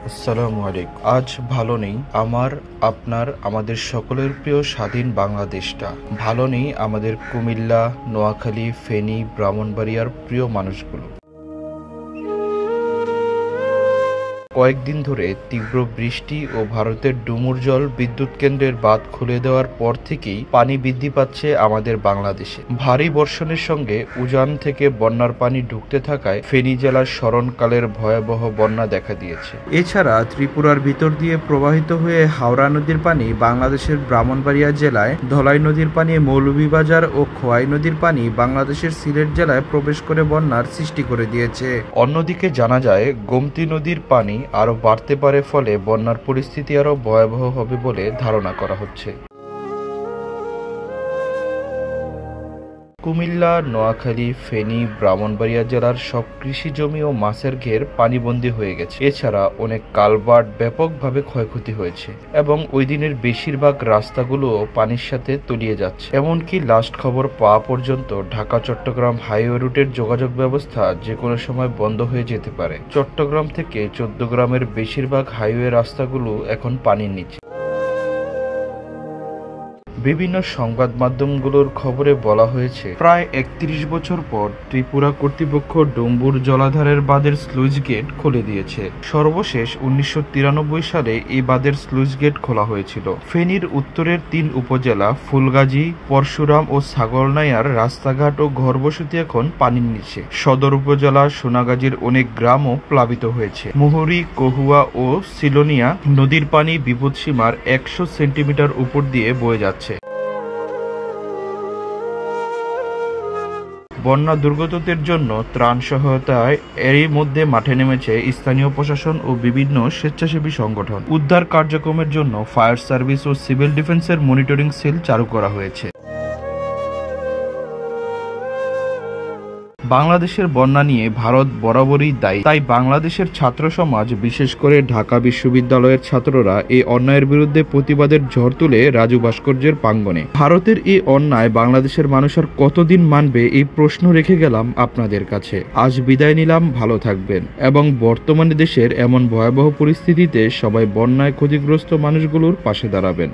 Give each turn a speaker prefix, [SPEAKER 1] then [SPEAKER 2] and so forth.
[SPEAKER 1] আসসালামু আলাইকুম। আজ ভালো নেই আমার, আপনার, আমাদের সকলের প্রিয় স্বাধীন বাংলাদেশটা। ভালো নেই আমাদের কুমিল্লা, নোয়াখালী, ফেনী, ব্রাহ্মণবাড়িয়ার প্রিয় মানুষগুলো। কয়েকদিন ধরে তীব্র বৃষ্টি ও ভারতের ডুমুর জল বিদ্যুৎ কেন্দ্রের বাঁধ খুলে দেওয়ার পর থেকেই পানি বৃদ্ধি পাচ্ছে আমাদের বাংলাদেশে। ভারী বর্ষণের সঙ্গে উজান থেকে বন্যার পানি ঢুকতে থাকায় ফেনী জেলার স্মরণকালের ভয়াবহ বন্যা দেখা দিয়েছে। এছাড়া ত্রিপুরার ভিতর দিয়ে প্রবাহিত হয়ে হাওড়া নদীর পানি বাংলাদেশের ব্রাহ্মণবাড়িয়া জেলায়, ধলাই নদীর পানি মৌলভীবাজার ও খোয়াই নদীর পানি বাংলাদেশের সিলেট জেলায় প্রবেশ করে বন্যার সৃষ্টি করে দিয়েছে। অন্যদিকে জানা যায়, গোমতী নদীর পানি আরও বাড়তে পারে, ফলে বন্যার পরিস্থিতি আরও ভয়াবহ হবে বলে ধারণা করা হচ্ছে। কুমিল্লা, নোয়াখালী, ফেনী, ব্রাহ্মণবাড়িয়া জেলার সব কৃষি জমি ও মাছের ঘের পানিবন্দী হয়ে গেছে। এছাড়া অনেক কালভার্ট ব্যাপকভাবে ক্ষয়ক্ষতি হয়েছে এবং ওই দিনের বেশিরভাগ রাস্তাগুলোও পানির সাথে তলিয়ে যাচ্ছে। এমনকি লাস্ট খবর পাওয়া পর্যন্ত ঢাকা চট্টগ্রাম হাইওয়ে রুটের যোগাযোগ ব্যবস্থা যে কোনো সময় বন্ধ হয়ে যেতে পারে। চট্টগ্রাম থেকে 14 গ্রামের বেশিরভাগ হাইওয়ে রাস্তাগুলো এখন পানির নিচে। বিভিন্ন সংবাদ মাধ্যমগুলোর খবরে বলা হয়েছে, প্রায় 31 বছর পর ত্রিপুরা কর্তৃপক্ষ ডুম্বুর জলাধারের বাঁধের স্লুইস গেট খুলে দিয়েছে। সর্বশেষ 1993 সালে এই বাঁধের স্লুইস গেট খোলা হয়েছিল। ফেনীর উত্তরের 3 উপজেলা ফুলগাজী, পরশুরাম ও ছাগলনাইয়ার রাস্তাঘাট ও ঘরবসতি এখন পানির নিচে। সদর উপজেলা সোনাগাজীর অনেক গ্রামও প্লাবিত হয়েছে। মুহুরী, কহুয়া ও সিলোনিয়া নদীর পানি বিপদসীমার 100 সেন্টিমিটার উপর দিয়ে বয়ে যাচ্ছে। বন্যা দুর্গতদের জন্য ত্রাণ সহায়তায় এরই মধ্যে মাঠে নেমেছে স্থানীয় প্রশাসন ও বিভিন্ন স্বেচ্ছাসেবী সংগঠন। উদ্ধার কার্যক্রমের জন্য ফায়ার সার্ভিস ও সিভিল ডিফেন্সের মনিটরিং সেল চালু করা হয়েছে। বাংলাদেশের বন্যা নিয়ে ভারত বরাবরই দায়ী। তাই বাংলাদেশের ছাত্র সমাজ, বিশেষ করে ঢাকা বিশ্ববিদ্যালয়ের ছাত্ররা এই অন্যায়ের বিরুদ্ধে প্রতিবাদের ঝড় তুলে রাজু ভাস্কর্যের প্রাঙ্গণে। ভারতের এই অন্যায় বাংলাদেশের মানুষ আর কতদিন মানবে, এই প্রশ্ন রেখে গেলাম আপনাদের কাছে। আজ বিদায় নিলাম, ভালো থাকবেন এবং বর্তমানে দেশের এমন ভয়াবহ পরিস্থিতিতে সবাই বন্যায় ক্ষতিগ্রস্ত মানুষগুলোর পাশে দাঁড়াবেন।